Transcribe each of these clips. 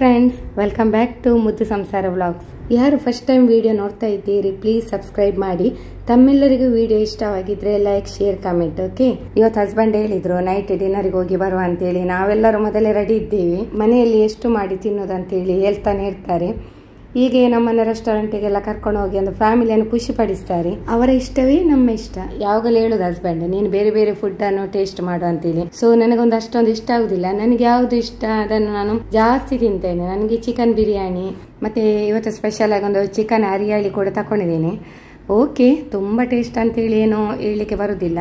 Friends, welcome back to ಮುದ್ದು ಸಂಸಾರ vlogs. ಯಾರು ಫಸ್ಟ್ ಟೈಮ್ ವಿಡಿಯೋ ನೋಡ್ತಾ ಇದ್ದೀರಿ ಪ್ಲೀಸ್ ಸಬ್ಸ್ಕ್ರೈಬ್ ಮಾಡಿ. ತಮ್ಮೆಲ್ಲರಿಗೂ ವಿಡಿಯೋ ಇಷ್ಟವಾಗಿದ್ರೆ ಲೈಕ್, ಶೇರ್, ಕಮೆಂಟ್. ಓಕೆ. ಇವತ್ತು ಹಸ್ಬೆಂಡ್ ಹೇಳಿದ್ರು ನೈಟ್ ಡಿನ್ನರ್ಗೆ ಹೋಗಿ ಬರುವ ಅಂತೇಳಿ. ನಾವೆಲ್ಲರೂ ಮೊದಲೇ ರೆಡಿ ಇದ್ದೀವಿ. ಮನೆಯಲ್ಲಿ ಎಷ್ಟು ಮಾಡಿ ತಿನ್ನೋದಂತೇಳಿ ಹೇಳ್ತಾನೆ ಇರ್ತಾರೆ. ಹೀಗೆ ನಮ್ಮನ್ನ ರೆಸ್ಟೋರೆಂಟಿಗೆಲ್ಲ ಕರ್ಕೊಂಡು ಹೋಗಿ ಒಂದು ಫ್ಯಾಮಿಲಿಯನ್ನು ಖುಷಿ ಪಡಿಸ್ತಾರೆ. ಅವರ ಇಷ್ಟವೇ ನಮ್ಮ ಇಷ್ಟ. ಯಾವಾಗಲೂ ಹೇಳುದು ಹಸ್ಬೆಂಡ್, ನೀನು ಬೇರೆ ಬೇರೆ ಫುಡ್ ಅನ್ನು ಟೇಸ್ಟ್ ಮಾಡು ಅಂತೇಳಿ. ಸೊ ನನಗೊಂದು ಅಷ್ಟೊಂದು ಇಷ್ಟ ಆಗುದಿಲ್ಲ. ನನಗೆ ಯಾವ್ದು ಇಷ್ಟ ಅದನ್ನು ನಾನು ಜಾಸ್ತಿ ತಿಂತೇನೆ. ನನಗೆ ಚಿಕನ್ ಬಿರಿಯಾನಿ ಮತ್ತೆ ಇವತ್ತು ಸ್ಪೆಷಲ್ ಆಗಿ ಒಂದು ಚಿಕನ್ ಹರಿಯಾಳಿ ಕೂಡ ತಕೊಂಡಿದ್ದೇನೆ. ಓಕೆ, ತುಂಬ ಟೇಸ್ಟ್ ಅಂತೇಳಿ ಏನೋ ಹೇಳಲಿಕ್ಕೆ ಬರುದಿಲ್ಲ.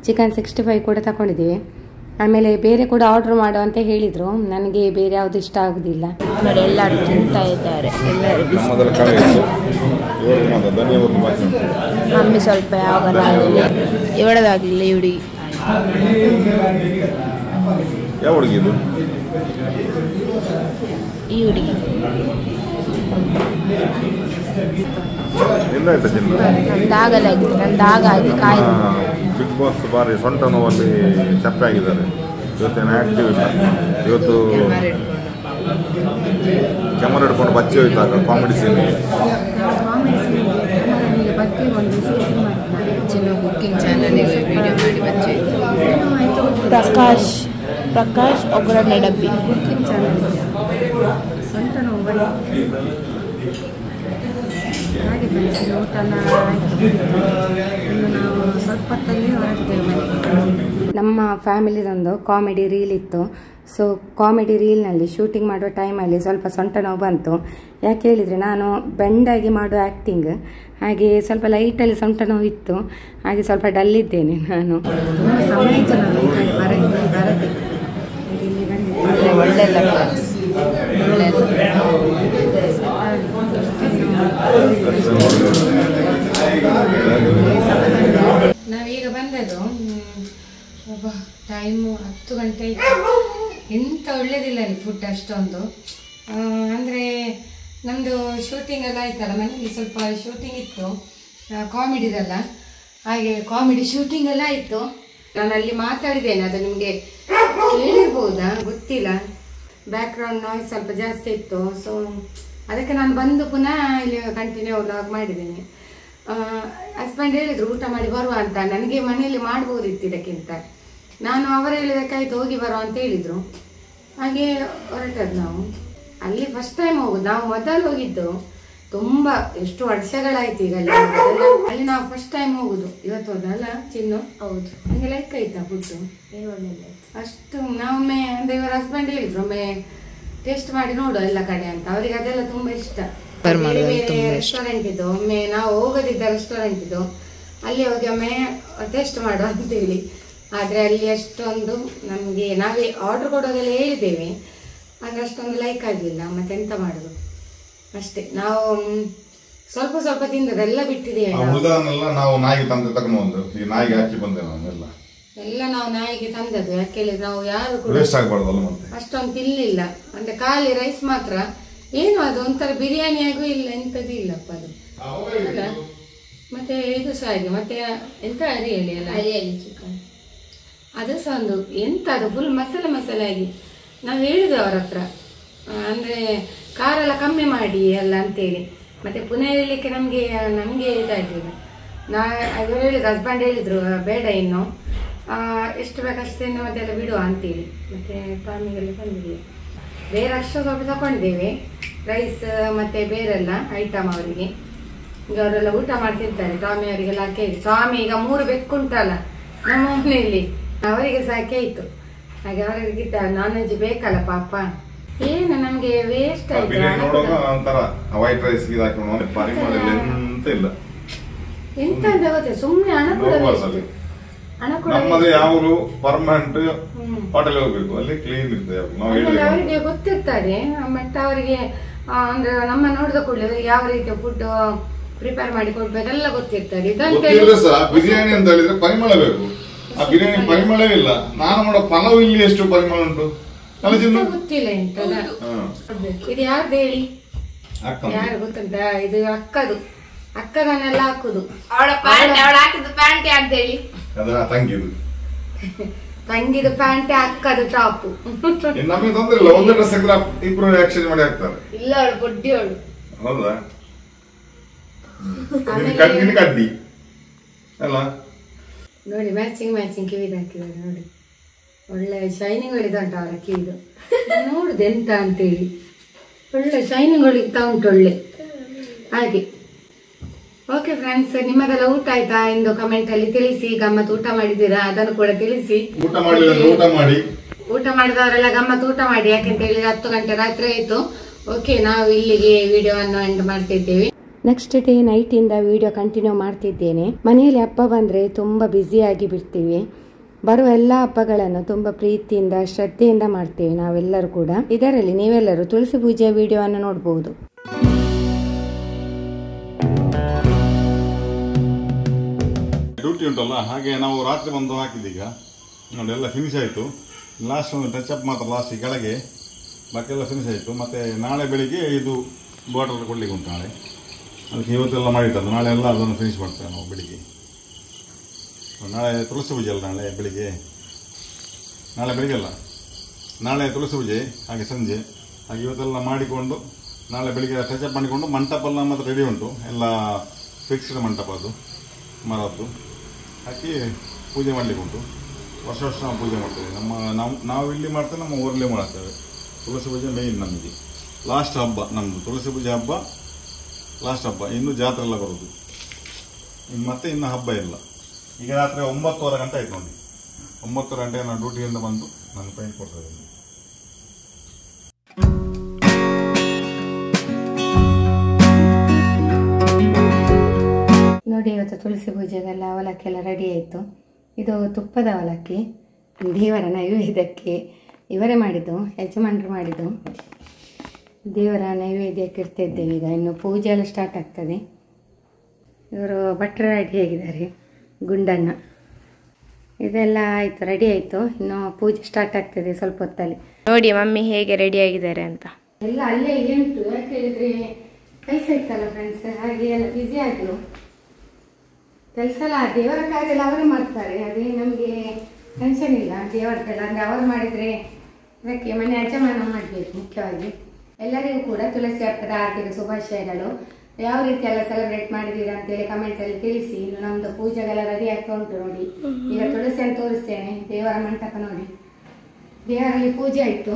ಚಿಕನ್ 65 ಕೂಡ ತಕೊಂಡಿದ್ದೀವಿ. ಆಮೇಲೆ ಬೇರೆ ಕೂಡ ಆರ್ಡರ್ ಮಾಡು ಅಂತ ಹೇಳಿದ್ರು. ನನಗೆ ಬೇರೆ ಯಾವ್ದು ಇಷ್ಟ ಆಗುದಿಲ್ಲ. ಎಲ್ಲರೂ ತಿಂತಾ ಇದ್ದಾರೆ. ಮಮ್ಮಿ ಸ್ವಲ್ಪ ಯಾವಾಗಲಾಗಲಿ ಇವಳದಾಗಲಿಲ್ಲ ಈ ಹುಡುಗಿ. ಯಾವ ಹುಡುಗಿ ಇದು? ಈ ಹುಡುಗಿ ನಂದಾಗಲಾಗಿದೆ. ನಂದಾಗಿ ಕಾಯ್ದು ಬಿಗ್ ಬಾಸ್ ಬಾರಿ ಸೊಂಟ ನೋವಲ್ಲಿ ಚಪ್ಪೆ ಆಗಿದ್ದಾರೆ. ಇವತ್ತೇನು ಆ್ಯಕ್ಟಿವ್ ಇಲ್ಲ. ಇವತ್ತು ಕ್ಯಾಮರಾ ಹಿಡ್ಕೊಂಡು ಬಚ್ಚಿ ಹೋಯ್ತಾಗ comedy scene. Cooking channel video ಮಾಡಿ ಬಚ್ಚಿ. ಪ್ರಕಾಶ್ ಒಗ್ಗರಣೆ ಡಬ್ಬಿ ಕುಕ್ಕಿಂಗ್ ಚಾನಲ್. ಸೊಂಟ ನೋವು ಹಾಗೆ ಊಟನ ನಾವು ಸ್ವಲ್ಪ ಹೊತ್ತಲ್ಲಿ ಹೊರಡ್ತೇವೆ. ನಮ್ಮ ಫ್ಯಾಮಿಲಿದೊಂದು ಕಾಮಿಡಿ ರೀಲ್ ಇತ್ತು. ಸೊ ಕಾಮಿಡಿ ರೀಲ್ನಲ್ಲಿ ಶೂಟಿಂಗ್ ಮಾಡುವ ಟೈಮಲ್ಲಿ ಸ್ವಲ್ಪ ಸೊಂಟ ನೋವು ಬಂತು. ಯಾಕೆ ಹೇಳಿದರೆ ನಾನು ಬೆಂಡಾಗಿ ಮಾಡೋ ಆ್ಯಕ್ಟಿಂಗ್, ಹಾಗೆ ಸ್ವಲ್ಪ ಲೈಟಲ್ಲಿ ಸೊಂಟ ನೋವು ಇತ್ತು. ಹಾಗೆ ಸ್ವಲ್ಪ ಡಲ್ ಇದ್ದೇನೆ ನಾನು. ನಾವೀಗ ಬಂದದ್ದು ಟೈಮು 10 ಗಂಟೆ ಇತ್ತು. ಎಂತ ಒಳ್ಳೇದಿಲ್ಲ ಅಲ್ಲಿ ಫುಡ್ ಅಷ್ಟೊಂದು. ಅಂದರೆ ನಮ್ಮದು ಶೂಟಿಂಗ್ ಎಲ್ಲ ಆಯ್ತಲ್ಲ, ಮನೇಲಿ ಸ್ವಲ್ಪ ಶೂಟಿಂಗ್ ಇತ್ತು ಕಾಮಿಡಿದೆಲ್ಲ. ಹಾಗೆ ಕಾಮಿಡಿ ಶೂಟಿಂಗ್ ಎಲ್ಲ ಆಯಿತು. ನಾನು ಅಲ್ಲಿ ಮಾತಾಡಿದ್ದೇನೆ, ಅದು ನಿಮಗೆ ಕೇಳಿರ್ಬೋದಾ ಗೊತ್ತಿಲ್ಲ. ಬ್ಯಾಕ್ಗ್ರೌಂಡ್ ನಾಯ್ಸ್ ಸ್ವಲ್ಪ ಜಾಸ್ತಿ ಇತ್ತು. ಸೊ ಅದಕ್ಕೆ ನಾನು ಬಂದು ಪುನಃ ಇಲ್ಲಿ ಕಂಟಿನ್ಯೂ ವ್ಲಾಗ್ ಮಾಡಿದ್ದೇನೆ. ಹಸ್ಬೆಂಡ್ ಹೇಳಿದ್ರು ಊಟ ಮಾಡಿ ಬರುವ ಅಂತ. ನನಗೆ ಮನೆಯಲ್ಲಿ ಮಾಡ್ಬೋದಿತ್ತು ಇದಕ್ಕಿಂತ. ನಾನು ಅವರು ಹೇಳಿದಕ್ಕಾಯ್ತು ಹೋಗಿ ಬರುವ ಅಂತ ಹೇಳಿದರು. ಹಾಗೆ ಹೊರಟದ್ದು ನಾವು. ಅಲ್ಲಿ ಫಸ್ಟ್ ಟೈಮ್ ಹೋಗುದು. ನಾವು ಮೊದಲು ಹೋಗಿದ್ದು ತುಂಬ ಎಷ್ಟು ವರ್ಷಗಳಾಯ್ತು ಈಗ. ಅಲ್ಲಿ ನಾವು ಫಸ್ಟ್ ಟೈಮ್ ಹೋಗುದು. ಇವತ್ತು ಹೋದಲ್ಲ ಚಿನ್ನು? ಹೌದು. ನನಗೆ ಲೈಕ್ ಆಯ್ತಾ ಫುಡ್ಡು? ಅಷ್ಟು ನಾವೊಮ್ಮೆ ಅಂದರೆ ಇವರ ಹಸ್ಬೆಂಡ್ ಹೇಳಿದ್ರು ಒಮ್ಮೆ ಟೇಸ್ಟ್ ಮಾಡಿ ನೋಡು ಎಲ್ಲ ಕಡೆ ಅಂತ. ಅವರಿಗೆ ಅದೆಲ್ಲ ತುಂಬ ಇಷ್ಟ. ರೆಸ್ಟೋರೆಂಟ್ ಇದು ಒಮ್ಮೆ ನಾವು ಹೋಗೋದಿದ್ದ ರೆಸ್ಟೋರೆಂಟ್ ಇದು. ಅಲ್ಲಿ ಹೋಗಿ ಒಮ್ಮೆ ಟೇಸ್ಟ್ ಮಾಡು ಅಂತೇಳಿ. ಆದರೆ ಅಲ್ಲಿ ಅಷ್ಟೊಂದು ನಮಗೆ ನಾವೇ ಆರ್ಡರ್ ಕೊಡೋದೆಲ್ಲ ಹೇಳಿದ್ದೇವೆ. ಆದರೆ ಅಷ್ಟೊಂದು ಲೈಕ್ ಆಗಲಿಲ್ಲ. ಮತ್ತೆಂತ ಮಾಡೋದು ಅಷ್ಟೇ. ನಾವು ಸ್ವಲ್ಪ ಸ್ವಲ್ಪ ತಿಂದದೆಲ್ಲ ಬಿಟ್ಟಿದ್ದೇವೆ. ನಾವು ನಾಯಿಗೆ ತಂದು ತಗೊಂಡು ಈ ನಾಯಿಗೆ ಹಾಕಿ ಬಂದೆ ಎಲ್ಲ ನಾವು ನಾಯಿಗೆ ತಂದದ್ದು. ಯಾಕೆ ಹೇಳಿದ್ರೆ ನಾವು ಯಾರು ಕೂಡ ಅಷ್ಟೊಂದು ತಿನ್ಲಿಲ್ಲ. ಅಂದ್ರೆ ಖಾಲಿ ರೈಸ್ ಮಾತ್ರ. ಏನು ಅದು ಒಂಥರ ಬಿರಿಯಾನಿಯಾಗೂ ಇಲ್ಲ, ಎಂಥದ್ದು ಇಲ್ಲಪ್ಪ ಅದು ಅಲ್ಲ. ಮತ್ತೆ ಇದು ಸಹ ಹಾಗೆ. ಮತ್ತೆ ಎಂತ ಹರಿಯಾಳಿ ಅಲ್ಲ, ಹರಿಯಾಳಿ ಚಿಕನ್ ಅದು ಸಹ ಒಂದು ಎಂತ ಅದು ಫುಲ್ ಮಸಾಲೆ ಆಗಿ. ನಾವು ಹೇಳಿದ್ವಿ ಅವ್ರ ಹತ್ರ, ಅಂದ್ರೆ ಖಾರೆಲ್ಲ ಕಮ್ಮಿ ಮಾಡಿ ಎಲ್ಲ ಅಂತೇಳಿ. ಮತ್ತೆ ಪುನಃ ಹೇಳಲಿಕ್ಕೆ ನಮಗೆ ಇದಾಗಿಲ್ಲ. ಇವರು ಹೇಳಿದ್ರು, ಹಸ್ಬೆಂಡ್ ಹೇಳಿದ್ರು ಬೇಡ ಇನ್ನು ಎಷ್ಟು ಬೇಕಷ್ಟೇ ಮತ್ತೆಲ್ಲ ಬಿಡುವ ಅಂತೇಳಿ. ಮತ್ತೆ ಟಾಮಿಗೆಲ್ಲ ತಂದಿದ್ದೀವಿ. ಬೇರೆ ಅಷ್ಟು ಸ್ವಲ್ಪ ತಗೊಂಡಿದ್ದೇವೆ, ರೈಸ್ ಮತ್ತೆ ಬೇರೆಲ್ಲ ಐಟಮ್ ಅವರಿಗೆ. ಈಗ ಅವರೆಲ್ಲ ಊಟ ಮಾಡ್ತಿರ್ತಾರೆ. ಟಾಮಿ ಅವರಿಗೆಲ್ಲ ಹಾಕಿ. ಟಾಮಿ ಈಗ 3 ಬೆಕ್ಕುಂಟಲ್ಲ ನಮ್ಮ ಮನೆಯಲ್ಲಿ, ಅವರಿಗೆ ಸಹ ಆಯ್ತು. ಹಾಗೆ ಅವರಿಗೆ ನಾನ್ ವೆಜ್ ಬೇಕಲ್ಲ ಪಾಪ. ಏನು ನಮ್ಗೆ ವೇಸ್ಟ್ ಆಯ್ತು. ಎಂತ ಅಂತ ಗೊತ್ತಿಲ್ಲ, ಸುಮ್ಮನೆ ಹಣ ಕೂಡ ಅವರಿಗೆ ಗೊತ್ತಿರ್ತಾರೆ. ಮತ್ತೆ ಅವರಿಗೆ ಅಂದ್ರೆ ನಮ್ಮ ನೋಡಿದ ಕೂಡಲೇ ಯಾವ ರೀತಿಯ ಫುಡ್ ಪ್ರಿಪೇರ್ ಮಾಡಿ ಕೊಡ್ಬೇಕೆಲ್ಲ ಗೊತ್ತಿರ್ತಾರೆ. ಬಿರಿಯಾನಿ ಅಂತ ಹೇಳಿದ್ರೆ ಪರಿಮಳ ಬೇಕು. ಆ ಬಿರಿಯಾನಿ ಪರಿಮಳವಿಲ್ಲ. ನಾನು ಮಾಡೋ ಪಲಾವ್ ಇಲ್ಲಿ ಎಷ್ಟು ಪರಿಮಳ ಉಂಟು ಗೊತ್ತಿಲ್ಲ. ಎಂತದ ಇದು ಯಾರ್ದು ಹೇಳಿ? ಯಾರು ಗೊತ್ತುಂಟ? ಇದು ಅಕ್ಕದನ್ನೆಲ್ಲ ಹಾಕುದು. ಅವಳ ಹಾಕಿದ್ದು ಪ್ಯಾಂಟ್ ಅಂತ ಹೇಳಿ ತಂಗಿದು ತಂಗಿದು ಪ್ಯಾಂಟ್ ಅಕ್ಕದು ಟಾಪ್. ನಮಗೆ ತೊಂದ್ರೆ ಇಲ್ಲ, ಒಂದೇ ಡ್ರೆಸ್ ಹಾಕಿದ್ರೆ ಇಬ್ರು ಎಕ್ಸ್ಚೇಂಜ್ ಮಾಡಿ ಹಾಕ್ತಾರೆ. ಇಲ್ಲ ಅವಳು ಬಡ್ಡಿ ಅವಳು. ಹೌದಾ? ಕಡ್ಡಿ ಅಲ್ಲ ನೋಡಿ, ಮ್ಯಾಚಿಂಗ್ ಕಿವಿದು ಹಾಕಿದ್ದಾರೆ ನೋಡಿ, ಒಳ್ಳೆ ಶೈನಿಂಗ್ ಹೊಳಿದಂಟ ಅವರ ಕಿವಿದು. ನೋಡುದು ಎಂತ ಅಂತೇಳಿ ಒಳ್ಳೆ ಶೈನಿಂಗ್ ಹೊಳಿತಾ ಉಂಟು ಒಳ್ಳೆ ಹಾಗೆ. ಓಕೆ ಫ್ರೆಂಡ್ಸ್, ನಿಮ್ಮದೆಲ್ಲ ಊಟ ಆಯ್ತಾ ಎಂದು ಕಮೆಂಟ್ ಅಲ್ಲಿ ತಿಳಿಸಿ. ಗಮ್ಮತ್ ಊಟ ಮಾಡಿದ್ದೀರಾ ಅದನ್ನು ಕೂಡ ತಿಳಿಸಿ. ಊಟ ಮಾಡಿದವರೆಲ್ಲ ಗಮ್ಮತ್ ಊಟ ಮಾಡಿ, ಯಾಕೆಂತ ಹೇಳಿದ್ರೆ 10 ಗಂಟೆ ರಾತ್ರಿ ಆಯ್ತು. ಓಕೆ, ನಾವು ಇಲ್ಲಿಗೆ ವಿಡಿಯೋವನ್ನು ಎಂಡ್ ಮಾಡ್ತಿದ್ದೇವೆ. ನೆಕ್ಸ್ಟ್ ಡೇ ನೈಟ್ ಇಂದ ವಿಡಿಯೋ ಕಂಟಿನ್ಯೂ ಮಾಡ್ತಿದ್ದೇನೆ. ಮನೆಯಲ್ಲಿ ಹಬ್ಬ ಬಂದ್ರೆ ತುಂಬಾ ಬ್ಯುಸಿಯಾಗಿ ಬಿಡ್ತೀವಿ. ಬರುವ ಎಲ್ಲ ಹಬ್ಬಗಳನ್ನು ತುಂಬಾ ಪ್ರೀತಿಯಿಂದ ಶ್ರದ್ಧೆಯಿಂದ ಮಾಡ್ತೇವೆ ನಾವೆಲ್ಲರೂ ಕೂಡ. ಇದರಲ್ಲಿ ನೀವೆಲ್ಲರೂ ತುಳಸಿ ಪೂಜೆಯ ವಿಡಿಯೋವನ್ನು ನೋಡಬಹುದು. ಡ್ಯೂಟಿ ಉಂಟಲ್ಲ, ಹಾಗೆ ನಾವು ರಾತ್ರಿ ಬಂದು ಹಾಕಿದ್ದೀಗ ನೋಡಿ, ಎಲ್ಲ ಫಿನಿಶ್ ಆಯಿತು. ಲಾಸ್ಟ್ ಒಂದು ಟಚ್ ಅಪ್ ಮಾತ್ರ ಲಾಸ್ಟ್ ಕೆಳಗೆ, ಬಾಕಿ ಎಲ್ಲ ಫಿನಿಶ್ ಆಯಿತು. ಮತ್ತು ನಾಳೆ ಬೆಳಿಗ್ಗೆ ಇದು ಬಾರ್ಡರ್ ಕೊಡ್ಲಿಕ್ಕೆ ಉಂಟು. ನಾಳೆ ಅದಕ್ಕೆ ಇವತ್ತೆಲ್ಲ ಮಾಡಿಟ್ಟದ್ದು, ನಾಳೆ ಎಲ್ಲ ಅದನ್ನು ಫಿನಿಶ್ ಮಾಡ್ತೇವೆ ನಾವು ಬೆಳಿಗ್ಗೆ. ನಾಳೆ ತುಳಸಿ ಪೂಜೆ ಅಲ್ಲ, ನಾಳೆ ಬೆಳಿಗ್ಗೆ ಅಲ್ಲ, ನಾಳೆ ತುಳಸಿ ಪೂಜೆ, ಹಾಗೆ ಸಂಜೆ. ಹಾಗೆ ಇವತ್ತೆಲ್ಲ ಮಾಡಿಕೊಂಡು ನಾಳೆ ಬೆಳಿಗ್ಗೆ ಟಚ್ ಅಪ್ ಮಾಡಿಕೊಂಡು ಮಂಟಪ ಎಲ್ಲ ಮಾತ್ರ ರೆಡಿ ಉಂಟು, ಎಲ್ಲ ಫಿಕ್ಸ್ಡ್ ಮಂಟಪ, ಅದು ಮರದ್ದು ಹಾಕಿ ಪೂಜೆ ಮಾಡಲಿಕ್ಕೆ ಉಂಟು. ವರ್ಷ ನಾವು ಪೂಜೆ ಮಾಡ್ತೇವೆ. ನಾವು ಇಲ್ಲಿ ಮಾಡ್ತೇವೆ, ನಮ್ಮ ಊರಲ್ಲೇ ಮಾಡ್ತೇವೆ. ತುಳಸಿ ಪೂಜೆ ಮೇಯ್ನ್ ನಮಗೆ ಲಾಸ್ಟ್ ಹಬ್ಬ, ನಮ್ಮದು ತುಳಸಿ ಪೂಜೆ ಹಬ್ಬ ಲಾಸ್ಟ್ ಹಬ್ಬ. ಇನ್ನು ಜಾತ್ರೆ ಎಲ್ಲ ಬರೋದು, ಮತ್ತೆ ಇನ್ನು ಹಬ್ಬ ಇಲ್ಲ. ಈಗ ರಾತ್ರಿ 9:30 ಗಂಟೆ ಆಯ್ತು ನೋಡಿ. 9 ಗಂಟೆಗೆ ನಾನು ಡ್ಯೂಟಿಯಿಂದ ಬಂದು ನಾನು ಪೇಂಟ್ ಕೊಡ್ತಾ ಇದ್ದೀನಿ. ನೋಡಿ, ಇವತ್ತು ತುಳಸಿ ಪೂಜೆಗೆಲ್ಲ ಅವಲಕ್ಕಿ ಎಲ್ಲ ರೆಡಿ ಆಯಿತು. ಇದು ತುಪ್ಪದ ಅವಲಕ್ಕಿ, ದೇವರ ನೈವೇದ್ಯಕ್ಕೆ ಇವರೇ ಮಾಡಿದ್ದು, ಯಜಮಾನರು ಮಾಡಿದ್ದು. ದೇವರ ನೈವೇದ್ಯಕ್ಕೆ ಇಡ್ತಿದ್ದೇವೆ. ಈಗ ಇನ್ನು ಪೂಜೆ ಎಲ್ಲ ಸ್ಟಾರ್ಟ್ ಆಗ್ತದೆ. ಇವರು ಭಟ್ರು ರೆಡಿ ಆಗಿದ್ದಾರೆ, ಗುಂಡನ್ನ. ಇದೆಲ್ಲ ಆಯಿತು, ರೆಡಿ ಆಯಿತು. ಇನ್ನು ಪೂಜೆ ಸ್ಟಾರ್ಟ್ ಆಗ್ತದೆ ಸ್ವಲ್ಪ ಹೊತ್ತಲ್ಲಿ. ನೋಡಿ ಮಮ್ಮಿ ಹೇಗೆ ರೆಡಿ ಆಗಿದ್ದಾರೆ ಅಂತ. ಎಲ್ಲ ಅಲ್ಲೇ ಉಂಟು, ಯಾಕೆ ಹೇಳಿದ್ರೆ ಕೆಲಸ ಇತ್ತಲ್ಲ ಫ್ರೆಂಡ್ಸ್, ಹಾಗೆ ಎಲ್ಲ ಬ್ಯುಸಿ ಆದರು. ಕೆಲಸ ಎಲ್ಲ ದೇವರ ಕಾರ್ಯ ಎಲ್ಲ ಅವರೇ ಮಾಡ್ತಾರೆ, ಅದೇ ನಮಗೆ ಟೆನ್ಷನ್ ಇಲ್ಲ ದೇವರದೆಲ್ಲ. ಅಂದರೆ ಅವರು ಮಾಡಿದರೆ ಅದಕ್ಕೆ ಮನೆ ಯಜಮಾನ ಮಾಡಬೇಕು ಮುಖ್ಯವಾಗಿ. ಎಲ್ಲರಿಗೂ ಕೂಡ ತುಳಸಿ ಹಬ್ಬದ ಆರ್ಥಿಕ ಶುಭಾಶಯಗಳು. ಯಾವ ರೀತಿ ಎಲ್ಲ ಸೆಲೆಬ್ರೇಟ್ ಮಾಡಿದ್ದೀರಾ ಅಂತೇಳಿ ಕಮೆಂಟಲ್ಲಿ ತಿಳಿಸಿ. ಇನ್ನು ನಮ್ಮದು ಪೂಜೆಗೆಲ್ಲ ರೆಡಿ ಆಗ್ತಾ ಉಂಟು ನೋಡಿ. ಈಗ ತುಳಸಿಯನ್ನು ತೋರಿಸ್ತೇನೆ. ದೇವರ ಮಂಟಪ ನೋಡಿ, ದೇವರಲ್ಲಿ ಪೂಜೆ ಆಯಿತು.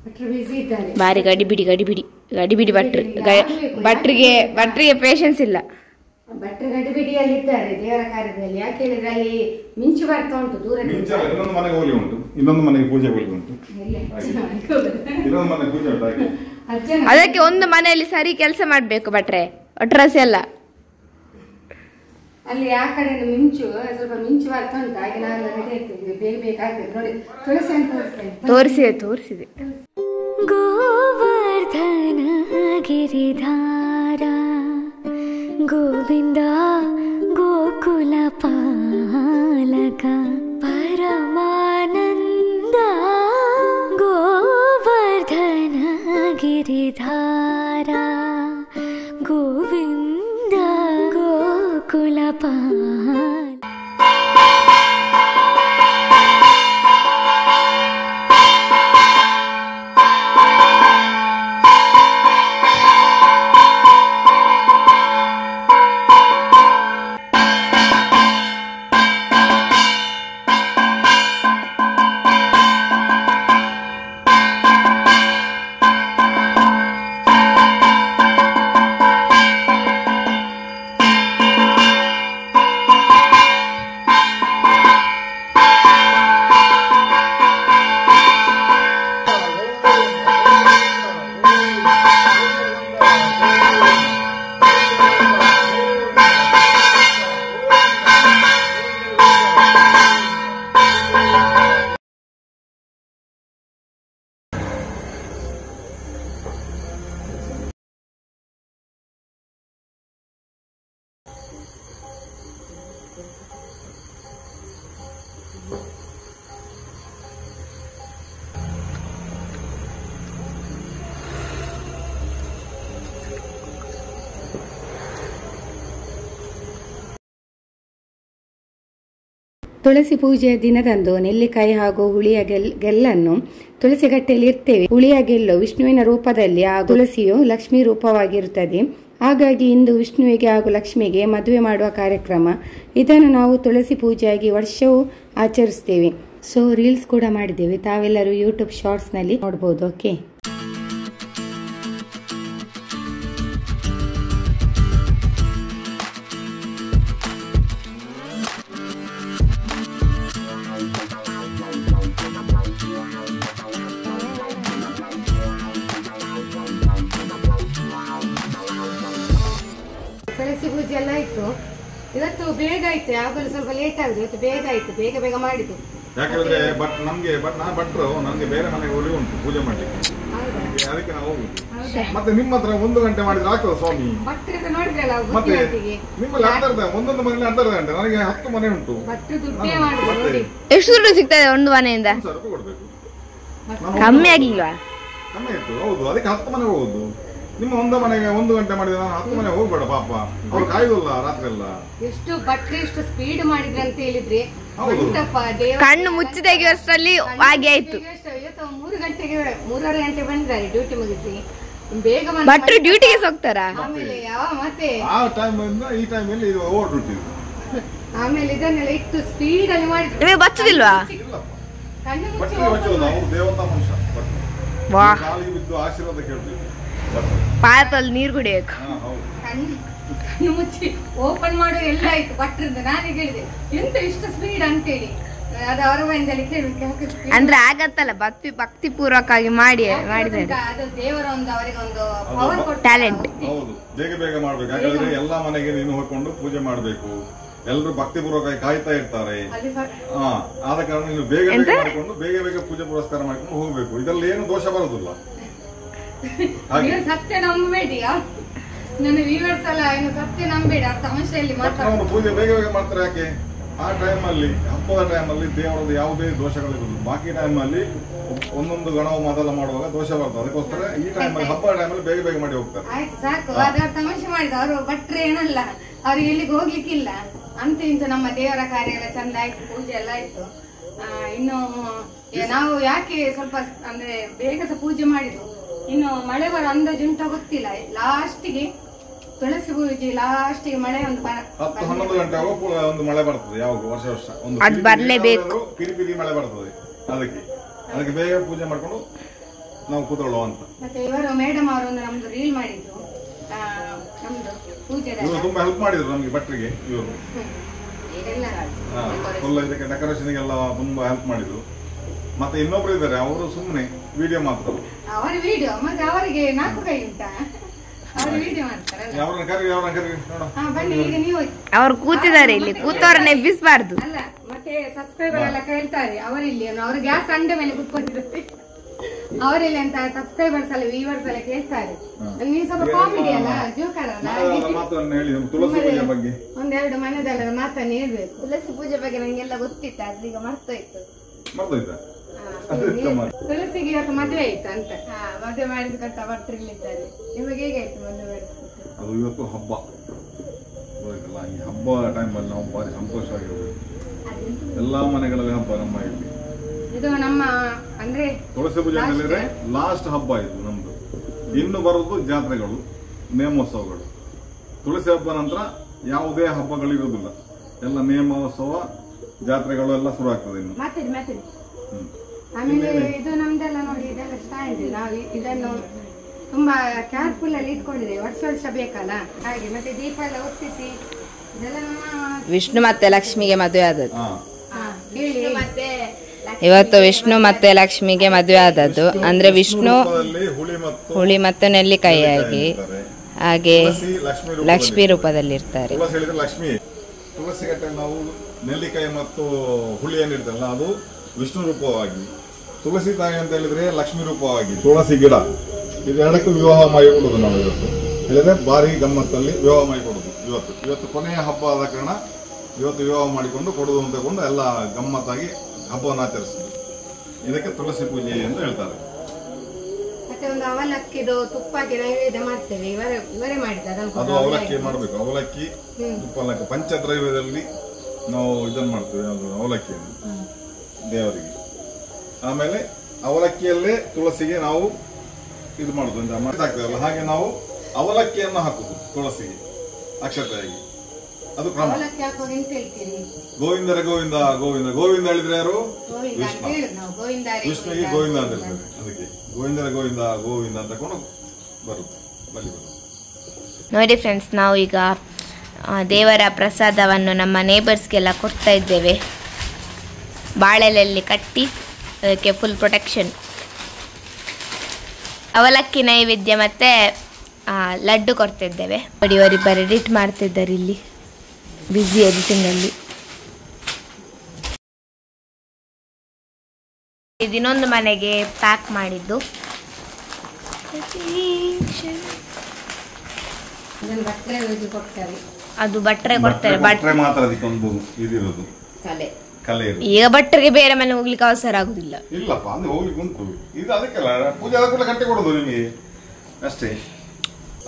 ಭಟ್ರು ಬಿಸಿ ಇದ್ದಾರೆ, ಬಾರಿ ಗಡಿಬಿಡಿ ಭಟ್ರಿಗೆ ಪೇಷನ್ಸ್ ಇಲ್ಲ. ಭಟ್ರು ಗಡಿಬಿಡಿಯಲ್ಲಿ ಇದ್ದಾರೆ ದೇವರ ಕಾರ್ಯದಲ್ಲಿ. ಯಾಕೆ ಹೇಳಿದ್ರೆ ಅಲ್ಲಿ ಮಿಂಚು ಬರ್ತಾ ಉಂಟು ದೂರದಿಂದ. ಇನ್ನೊಂದು ಮನೆಗೆ ಹೋಗಿ ಉಂಟು, ಇನ್ನೊಂದು ಮನೆಗೆ ಪೂಜೆ ಹೋಗಿ ಉಂಟು, ಇನ್ನೊಂದು ಮನೆ ಪೂಜೆ ಉಂಟು. ಅದಕ್ಕೆ ಒಂದು ಮನೆಯಲ್ಲಿ ಸರಿ ಕೆಲಸ ಮಾಡ್ಬೇಕು ಭಟ್ರೆ, ಒಟ್ರಾಸಿ ಎಲ್ಲ. ಅಲ್ಲಿ ಆ ಕಡೆ ಮಿಂಚು ಸ್ವಲ್ಪ ಮಿಂಚು ಬರ್ತಾ ಉಂಟು, ಹಾಗೆ ನಾವೆಲ್ಲ ರೆಡಿ ಆಗ್ತಿದ್ವಿ, ಬೇಗ ಆಗ್ಬೇಕು ನೋಡಿ. ತುಳಸಿ ತೋರಿಸಿದೆ. ಗೋವರ್ಧನ ಗಿರಿಧಾರ ಗೋವಿಂದ ಗೋಕುಲ ಪಾಲಕ ಪರಮಾನಂದ ಗೋವರ್ಧನ ಗಿರಿಧಾರ ಗೋವಿಂದ ಗೋಕುಲ ಪಾಲಕ. ತುಳಸಿ ಪೂಜೆಯ ದಿನದಂದು ನೆಲ್ಲಿಕಾಯಿ ಹಾಗೂ ಹುಳಿಯ ಗೆಲ್ಲನ್ನು ತುಳಸಿ ಗಟ್ಟೆಯಲ್ಲಿ ಇರ್ತೇವೆ. ಹುಳಿಯ ಗೆಲ್ಲು ವಿಷ್ಣುವಿನ ರೂಪದಲ್ಲಿ, ಆ ತುಳಸಿಯು ಲಕ್ಷ್ಮೀ ರೂಪವಾಗಿರುತ್ತದೆ. ಹಾಗಾಗಿ ಇಂದು ವಿಷ್ಣುವಿಗೆ ಹಾಗೂ ಲಕ್ಷ್ಮಿಗೆ ಮದುವೆ ಮಾಡುವ ಕಾರ್ಯಕ್ರಮ. ಇದನ್ನು ನಾವು ತುಳಸಿ ಪೂಜೆಯಾಗಿ ವರ್ಷವೂ ಆಚರಿಸ್ತೇವೆ. ಸೊ ರೀಲ್ಸ್ ಕೂಡ ಮಾಡಿದ್ದೇವೆ, ತಾವೆಲ್ಲರೂ ಯೂಟ್ಯೂಬ್ ಶಾರ್ಟ್ಸ್ನಲ್ಲಿ ನೋಡ್ಬೋದು. ಓಕೆ, ತುಳಸಿ ಪೂಜೆ ಎಲ್ಲ ಆಯ್ತು. ಇವತ್ತು ಬೇಗ ಆಯ್ತು, ಯಾವಾಗಲೂ ಸ್ವಲ್ಪ ಲೇಟ್ ಆಗುದು, ಇವತ್ತು ಬೇಗ ಆಯ್ತು, ಬೇಗ ಬೇಗ ಮಾಡಿದ್ದು. ಯಾಕಂದ್ರೆ ನಾನು ಭಟ್ರು ನನಗೆ ಬೇರೆ ಮನೆಗೆ ಒಲಿ ಉಂಟು ಪೂಜೆ ಮಾಡ್ಲಿಕ್ಕೆ, ಅದಕ್ಕೆ ನಾವು ಹೋಗುದು. ಮತ್ತೆ ನಿಮ್ಮ ಹತ್ರ 1 ಗಂಟೆ ಮಾಡಿದ್ರೆ ಆಗ್ತದೆ ಸ್ವಾಮಿ? ಭಟ್ರಿಗೆ ನೋಡಿದ್ರಲ್ಲ, ಮತ್ತೆ ನಿಮ್ಮಲ್ಲಿ ಒಂದೊಂದು ಮನೆಯಲ್ಲಿ 12 ಗಂಟೆ, ನನಗೆ 10 ಮನೆ ಉಂಟು. ಭಟ್ರು ದುಡ್ಡೇ ಮಾಡಿದ್ರು ನೋಡಿ. ಎಷ್ಟು ದುಡ್ಡು ಸಿಗ್ತದೆ ಒಂದು ಮನೆಯಿಂದ? 1,000 ರೂಪಾಯಿ ಕೊಡ್ಬೇಕು. ಕಮ್ಮಿ ಆಗಿಲ್ವಾ? ಕಮ್ಮಿ ಇತ್ತು, ಹೌದು. ಅದಕ್ಕೆ 10 ಮನೆ ಹೋಗುದು. ನಿಮ್ಮ ಒಂದು ಮನೆಗೆ 1 ಗಂಟೆ ಮಾಡಿದ್ರೆ ನಾನು 10 ಮನೆ ಹೋಗ್ಬೇಡ ಪಾಪ, ಅವ್ರು ಕಾಯ್ದಲ್ಲ ರಾತ್ರಿ ಎಲ್ಲ. ಎಷ್ಟು ಭಟ್ರು ಎಷ್ಟು ಸ್ಪೀಡ್ ಮಾಡಿದ್ರೆ ಅಂತ ಹೇಳಿದ್ರೆ ಕಣ್ಣು ಮುಚ್ಚಿ ತೆಗೆಯುವಷ್ಟರಲ್ಲಿ ಹಾಗೆ ಆಯ್ತು. ಇವತ್ತು 3 ಗಂಟೆಗೆ 3:30 ಗಂಟೆ ಬಂದಿದ್ದಾರೆ ಡ್ಯೂಟಿ ಮುಗಿಸಿ. ಬೇಗ ಭಟ್ರು ಡ್ಯೂಟಿಗೆ ಹೋಗ್ತಾರಾ? ಆಮೇಲೆ ಮತ್ತೆ ಆ ಟೈಮ್ ಈ ಟೈಮಲ್ಲಿ ಇದು ಓವರ್ ಡ್ಯೂಟಿ. ಆಮೇಲೆ ಇದನ್ನೆಲ್ಲ ಇಟ್ಟು ಸ್ಪೀಡ್ ಅಲ್ಲಿ ಮಾಡಿದ್ರು. ನಿಮಗೆ ಬಚ್ಚದಿಲ್ವಾ? ಕಣ್ಣು ಮುಚ್ಚಿ ಅವರು ದೇವತಾ ಮನುಷ್ಯ. ವಾ, ಕಾಲಿಗೆ ಬಿದ್ದು ಆಶೀರ್ವಾದ ಕೇಳ್ಬೇಕು. ಪಾತ್ರಲ್ಲಿ ನೀರು ಕುಡಿಬೇಕು. ಕಣ್ಣು ಮುಚ್ಚಿ ಓಪನ್ ಮಾಡೋ ಎಲ್ಲ ಆಯ್ತು ಭಟ್ರಿಂದ. ನಾನೇ ಹೇಳಿದೆ ಎಂತ ಇಷ್ಟು ಸ್ಪೀಡ್ ಅಂತೇಳಿ, ಅದು ಅವರ ಮನೆಯಲ್ಲಿ ಕೇಳಬೇಕು. ಅಂದ್ರೆ ಆಗತ್ತಲ್ಲ, ಭಕ್ತಿ ಪೂರ್ವಕವಾಗಿ ಮಾಡಿದ್ದಾರೆ. ಅದು ದೇವರ ಒಂದು ಅವರಿಗೆ ಒಂದು ಪವರ್ ಕೊಟ್ಟು ಟ್ಯಾಲೆಂಟ್. ಹೌದು, ಬೇಗ ಬೇಗ ಮಾಡ್ಬೇಕು. ಯಾಕಂದ್ರೆ ಎಲ್ಲಾ ಮನೆಗೆ ನೀನು ಹೋಗ್ಕೊಂಡು ಪೂಜೆ ಮಾಡ್ಬೇಕು, ಎಲ್ಲರೂ ಭಕ್ತಿ ಪೂರ್ವಕ ಕಾಯ್ತಾ ಇರ್ತಾರೆ. ಆದ ಕಾರಣ ನೀನು ಬೇಗ ಬೇಗ ಮಾಡ್ಕೊಂಡು ಬೇಗ ಬೇಗ ಪೂಜೆ ಪುರಸ್ಕಾರ ಮಾಡ್ಕೊಂಡು ಹೋಗ್ಬೇಕು. ಇದರಲ್ಲಿ ಏನು ದೋಷ ಬರೋದಿಲ್ಲ. ಸತ್ಯ ನಂಬಬೇಡಿ, ನನ್ನ ವ್ಯೂವರ್ಸ್ ಎಲ್ಲ ಏನು ಸತ್ಯ ನಂಬೇಡಿ, ತಮಾಷೆಯಲ್ಲಿ ಮಾತಾಡೋದು. ಪೂಜೆ ಬೇಗ ಬೇಗ ಮಾಡ್ತಾರೆ. ಯಾಕೆ? ಆ ಟೈಮಲ್ಲಿ, ಹಬ್ಬದ ಟೈಮಲ್ಲಿ ದೇವರದ್ದು ಯಾವುದೇ ದೋಷಗಳಿರುವುದು. ಬಾಕಿ ಟೈಮಲ್ಲಿ ಒಂದೊಂದು ಗಣವ ಮೊದಲ ಮಾಡುವಾಗ ದೋಷ ಬರ್ತದೆ. ಅದಕ್ಕೋಸ್ಕರ ಈ ಟೈಮಲ್ಲಿ, ಹಬ್ಬದ ಟೈಮಲ್ಲಿ ಬೇಗ ಬೇಗ ಮಾಡಿ ಹೋಗ್ತಾರೆ. ಆಯ್ತು ಸಾಕು, ಅದ್ರ ತಮಾಷೆ ಮಾಡಿದ ಅವರು ಭಟ್ರೆ ಏನಲ್ಲ, ಅವ್ರಿಗೆ ಎಲ್ಲಿಗೆ ಹೋಗ್ಲಿಕ್ಕಿಲ್ಲ ಅಂತ. ಇಂತ ನಮ್ಮ ದೇವರ ಕಾರ್ಯ ಎಲ್ಲ ಚಂದ ಆಯ್ತು, ಪೂಜೆ ಎಲ್ಲ ಆಯ್ತು. ಇನ್ನು ನಾವು ಯಾಕೆ ಸ್ವಲ್ಪ ಅಂದ್ರೆ ಬೇಗ ಸಹ ಪೂಜೆ ಮಾಡಿದ್ವು. ಇನ್ನು ಮಳೆ ಬರೋ ಅಂದಾಜು ಉಂಟ ಗೊತ್ತಿಲ್ಲ. ಲಾಸ್ಟಿಗೆ ತುಳಸಿ ಪೂಜೆ ಲಾಸ್ಟಿಗೆ ಮಳೆ ಒಂದು 10-11 ಗಂಟೆ ಒಂದು ಮಳೆ ಬರ್ತದೆ. ಯಾವಾಗ ವರ್ಷ ಒಂದು ಅದು ಬರ್ಲೇಬೇಕು, ಪಿರಿ ಮಳೆ ಬರ್ತದೆ. ಅದಕ್ಕೆ ಬೇಗ ಪೂಜೆ ಮಾಡ್ಕೊಂಡು ನಾವು ಕೂತ್ಕೊಳ್ಳುವ ಅಂತ. ಮತ್ತೆ ಇವರು ಮೇಡಮ್ ಅವರು ಒಂದು ನಮ್ದು ರೀಲ್ ಮಾಡಿದ್ರು, ನಮ್ದು ಪೂಜೆ ತುಂಬಾ ಹೆಲ್ಪ್ ಮಾಡಿದ್ರು ನಮ್ಗೆ ಭಟ್ರಿಗೆ. ಇವರು ಫುಲ್ ಇದಕ್ಕೆ ಡೆಕೋರೇಷನ್ಗೆಲ್ಲ ತುಂಬಾ ಹೆಲ್ಪ್ ಮಾಡಿದ್ರು. ಮತ್ತೆ ಇನ್ನೊಬ್ರು ಇದ್ದಾರೆ, ಅವರು ಸುಮ್ಮನೆ ವಿಡಿಯೋ ಮಾತ್ರ. ಅವರ ವಿಡಿಯೋ ಮತ್ತೆ ಅವರಿಗೆ 4 ಕೈ ಉಂಟಾ? ಅವರು ವಿಡಿಯೋ ಮಾಡ್ತಾರೆ. ಅವ್ರನ್ನ ಕರಿ ನೋಡ. ಬನ್ನಿ, ಈಗ ನೀವು ಅವ್ರು ಕೂತಿದ್ದಾರೆ ಇಲ್ಲಿ, ಕೂತವ್ರನ್ನ ಎಬ್ಬಿಸಬಾರ್ದು. ಅಲ್ಲ, ಮತ್ತೆ ಸಬ್ಸ್ಕ್ರೈಬರ್ ಎಲ್ಲ ಕೇಳ್ತಾರೆ ಅವರಿಲ್ಲಿ, ಅವ್ರ ಗ್ಯಾಸ್ ಅಂಡೆ ಮೇಲೆ ಕುತ್ಕೊಂಡಿರುತ್ತೆ ಅವರಿಲ್ಲಿ ಅಂತ ಸಬ್ಸ್ಕ್ರೈಬರ್ಸ್ ಎಲ್ಲ ವ್ಯೂವರ್ಸ್ ಎಲ್ಲ ಕೇಳ್ತಾರೆ. ನೀವು ಸ್ವಲ್ಪ ಕಾಮಿಡಿ ಅಲ್ಲ, ಜೋಕರ್ ಅಲ್ಲ, ತುಳಸಿ ಪೂಜೆ ಬಗ್ಗೆ ಒಂದೆರಡು ಮನೆದೆಲ್ಲ ಮಾತನ್ನ ಹೇಳ್ಬೇಕು. ತುಳಸಿ ಪೂಜೆ ಬಗ್ಗೆ ನಂಗೆಲ್ಲ ಗೊತ್ತಿತ್ತು, ಅದೀಗ ಮರ್ತೋಯ್ತು. ತುಳಸಿಗೆ ಇವತ್ತು ಮದುವೆ ಆಯ್ತು ಅಂತ. ಮದುವೆ ಮಾಡಿಸ್ಕೊಟ್ಟ ಭಟ್ರಿಲ್ಲಿದ್ದಾರೆ. ನಿಮಗೆ ಹೇಗಾಯ್ತು ಮದುವೆ ಮಾಡಿಸ್ಕೊಟ್ಟು? ಅದು ಇವತ್ತು ಹಬ್ಬ, ಈ ಹಬ್ಬ ಟೈಮಲ್ಲಿ ನಾವು ಭಾರಿ ಸಂತೋಷವಾಗಿರ್ಬೇಕು. ಎಲ್ಲಾ ಮನೆಗಳಲ್ಲಿ ಹಬ್ಬ. ನಮ್ಮ ಇಲ್ಲಿ ಇದು ನಮ್ಮ ಅಂದ್ರೆ ತುಳಸಿ ಪೂಜೆ ಹೇಳಿದ್ರೆ ಲಾಸ್ಟ್ ಹಬ್ಬ ಇದು ನಮ್ದು. ಇನ್ನು ಬರೋದು ಜಾತ್ರೆಗಳು, ನೇಮೋತ್ಸವಗಳು. ತುಳಸಿ ಹಬ್ಬ ನಂತರ ಯಾವುದೇ ಹಬ್ಬಗಳು ಇರುವುದಿಲ್ಲ. ಎಲ್ಲ ನೇಮೋತ್ಸವ, ಜಾತ್ರೆಗಳು ಎಲ್ಲ ಶುರು ಆಗ್ತದೆ ಇನ್ನು. ಆಮೇಲೆ ಇದು ನಮ್ದೆಲ್ಲ ನೋಡಿ, ಇದೆಲ್ಲ ಸ್ಟ್ಯಾಂಡ್. ನಾವು ಇದನ್ನು ತುಂಬಾ ಕೇರ್ಫುಲ್ ಅಲ್ಲಿ ಇಟ್ಕೊಂಡಿದ್ದೇವೆ, ವರ್ಷ ಬೇಕಲ್ಲ ಹಾಗೆ. ಮತ್ತೆ ದೀಪ ಎಲ್ಲ ಹೊತ್ತಿಸಿ ಇದೆಲ್ಲ ನಮ್ಮ ವಿಷ್ಣು ಮತ್ತೆ ಲಕ್ಷ್ಮಿಗೆ ಮದುವೆ ಆದದ್ದು. ಮತ್ತೆ ಇವತ್ತು ವಿಷ್ಣು ಮತ್ತೆ ಲಕ್ಷ್ಮಿಗೆ ಮದುವೆ ಆದದ್ದು. ಅಂದ್ರೆ ವಿಷ್ಣು ಹುಳಿ ಮತ್ತು ನೆಲ್ಲಿಕಾಯಿಯಾಗಿ, ಹಾಗೆ ಲಕ್ಷ್ಮಿ ರೂಪದಲ್ಲಿ ಇರ್ತಾರೆ. ತುಳಸಿ ಗಟ್ಟೆ ನಾವು ನೆಲ್ಲಿಕಾಯಿ ಮತ್ತು ಹುಳಿ ಏನಿರ್ತಲ್ಲ ಅದು ವಿಷ್ಣು ರೂಪವಾಗಿ, ತುಳಸಿ ತಾಯಿ ಅಂತ ಹೇಳಿದ್ರೆ ಲಕ್ಷ್ಮಿ ರೂಪವಾಗಿ. ತುಳಸಿ ಗಿಡ ಇದೆರಡಕ್ಕೂ ವಿವಾಹ ಮಾಡಿಕೊಡುದು ನಾವು ಇವತ್ತು. ಹೇಳಿದ್ರೆ ಭಾರಿ ಗಮ್ಮತ್ತಲ್ಲಿ ವಿವಾಹ ಮಾಡಿಕೊಡುದು. ಇವತ್ತು ಕೊನೆಯ ಹಬ್ಬ ಆದ ಕಾರಣ ಇವತ್ತು ವಿವಾಹ ಮಾಡಿಕೊಂಡು ಕೊಡುದು ಅಂತ ತಗೊಂಡು ಎಲ್ಲ ಗಮ್ಮತ್ತಾಗಿ ಹಬ್ಬವನ್ನು ಆಚರಿಸುದು. ಇದಕ್ಕೆ ತುಳಸಿ ಪೂಜೆ ಅಂತ ಹೇಳ್ತಾರೆ. ಮತ್ತೆ ಒಂದು ಅವಲಕ್ಕಿದು ತುಪ್ಪಕ್ಕೆ ನೈವೇದ್ಯ ಮಾಡ್ತೇವೆ, ಇವರೇ ಮಾಡಿದ್ದಾರೆ. ಅದು ಅವಲಕ್ಕಿ ಮಾಡಬೇಕು. ಅವಲಕ್ಕಿ ತುಪ್ಪ, ಪಂಚದ್ರವ್ಯದಲ್ಲಿ ನಾವು ಇದನ್ನು ಮಾಡ್ತೇವೆ, ಅದು ಅವಲಕ್ಕಿಯನ್ನು ದೇವರಿಗೆ. ಆಮೇಲೆ ಅವಲಕ್ಕಿಯಲ್ಲೇ ತುಳಸಿಗೆ ನಾವು ಇದು ಮಾಡುದು ಅಂತ ಮಾಡ್ತಾಗ್ತೇವಲ್ಲ, ಹಾಗೆ ನಾವು ಅವಲಕ್ಕಿಯನ್ನು ಹಾಕುದು ತುಳಸಿಗೆ ಅಕ್ಷತೆಯಾಗಿ. ಅದು ಕ್ರಮ. ಅವಲಕ್ಕಿ ಹಾಕುವಾಗ ಎಂತ ಹೇಳ್ತೀರಿ? ಗೋವಿಂದರ ಗೋವಿಂದ ಗೋವಿಂದ ಗೋವಿಂದ ಹೇಳಿದ್ರೆ ಯಾರು? ಗೋವಿಂದ ಅಂತ ಹೇಳುದು ನಾವು. ಗೋವಿಂದ ವಿಷ್ಣುವಿಗೆ ಗೋವಿಂದ ಅಂತ ಹೇಳ್ತಾರೆ. ಅದಕ್ಕೆ ಗೋವಿಂದರ ಗೋವಿಂದ ಗೋವಿಂದ ಅಂತ ಕೊಂಡು ಬರುದು, ಬಲಿ ಬರುದು. ನೋಡಿ ಫ್ರೆಂಡ್ಸ್, ನಾವು ಈಗ ದೇವರ ಪ್ರಸಾದವನ್ನು ನಮ್ಮ ನೇಬರ್ಸ್ಗೆಲ್ಲ ಕೊಡ್ತಾ ಇದ್ದೇವೆ. ಬಾಳೆಲೆಯಲ್ಲಿ ಕಟ್ಟಿ ಅದಕ್ಕೆ ಫುಲ್ ಪ್ರೊಟೆಕ್ಷನ್. ಅವಲಕ್ಕಿ ನೈವೇದ್ಯ ಮತ್ತು ಲಡ್ಡು ಕೊಡ್ತಿದ್ದೇವೆ. ನೋಡಿ ಅವರಿಬ್ಬರು ಎಡಿಟ್ ಮಾಡ್ತಿದ್ದಾರೆ ಇಲ್ಲಿ, ಬ್ಯುಸಿ ಎಡಿಟಿಂಗಲ್ಲಿ. ಇದನ್ನೊಂದು ಮನೆಗೆ ಪ್ಯಾಕ್ ಮಾಡಿದ್ದು. ಭಟ್ರೆ ಕೊಡ್ತಾರೆ, ಅದು ಭಟ್ರೆ ಕೊಡ್ತಾರೆ. ಭಟ್ರೆ ಮಾತ್ರ ಅದಕ್ಕೊಂದು ಇದಿರೋದು, ಕಲೆ ಇರೋದು. ಈಗ ಭಟ್ರಿಗೆ ಬೇರೆ ಮನೆ ಹೋಗ್ಲಿಕ್ಕೆ ಅವಸರ ಆಗುದಿಲ್ಲ. ಇಲ್ಲಪ್ಪ, ಅಂದ್ರೆ ಹೋಗ್ಲಿಕ್ಕೆ ಉಂಟು. ಇದು ಅದಕ್ಕೆಲ್ಲ ಪೂಜೆ ಆದ ಕೂಡ ಗಂಟೆ ಕೊಡೋದು ನಿಮಗೆ ಅಷ್ಟೇ.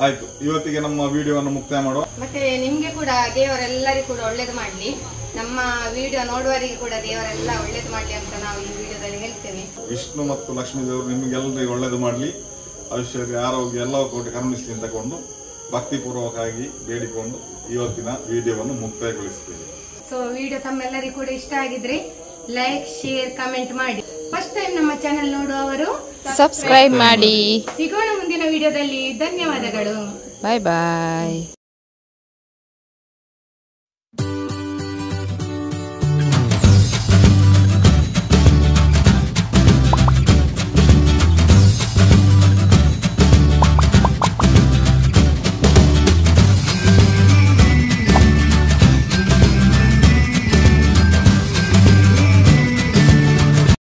ಆಯ್ತು, ಇವತ್ತಿಗೆ ನಮ್ಮ ವಿಡಿಯೋವನ್ನು ಮುಕ್ತಾಯ ಮಾಡುವ. ಮತ್ತೆ ನಿಮ್ಗೆ ಕೂಡ ದೇವರೆಲ್ಲರಿಗೂ ಕೂಡ ಒಳ್ಳೇದು ಮಾಡ್ಲಿ, ನಮ್ಮ ವಿಡಿಯೋ ನೋಡುವವರಿಗೆ ಕೂಡ ದೇವರೆಲ್ಲ ಒಳ್ಳೇದು ಮಾಡ್ಲಿ ಅಂತ ನಾವು ಈ ವಿಡಿಯೋದಲ್ಲಿ ಹೇಳ್ತೇವೆ. ವಿಷ್ಣು ಮತ್ತು ಲಕ್ಷ್ಮೀ ದೇವರು ನಿಮಗೆಲ್ಲರಿಗೂ ಒಳ್ಳೇದು ಮಾಡ್ಲಿ, ಐಶ್ವರ್ಯ ಆರೋಗ್ಯ ಎಲ್ಲ ಕೋಟಿ ಕರುಣಿಸಲಿ ಅಂತ ಕೊಂಡು ಭಕ್ತಿಪೂರ್ವಕವಾಗಿ ಬೇಡಿಕೊಂಡು ಇವತ್ತಿನ ವಿಡಿಯೋವನ್ನು ಮುಕ್ತಾಯಗೊಳಿಸ್ತೇವೆ. ಸೊ ವಿಡಿಯೋ ತಮ್ಮೆಲ್ಲರಿಗೂ ಕೂಡ ಇಷ್ಟ ಆಗಿದ್ರೆ ಲೈಕ್, ಶೇರ್, ಕಮೆಂಟ್ ಮಾಡಿ. ಫಸ್ಟ್ ಟೈಮ್ ನಮ್ಮ ಚಾನೆಲ್ ನೋಡುವವರು ಸಬ್ಸ್ಕ್ರೈಬ್ ಮಾಡಿ. ಸಿಗೋಣ ಮುಂದಿನ ವಿಡಿಯೋದಲ್ಲಿ. ಧನ್ಯವಾದಗಳು. ಬಾಯ್ ಬಾಯ್.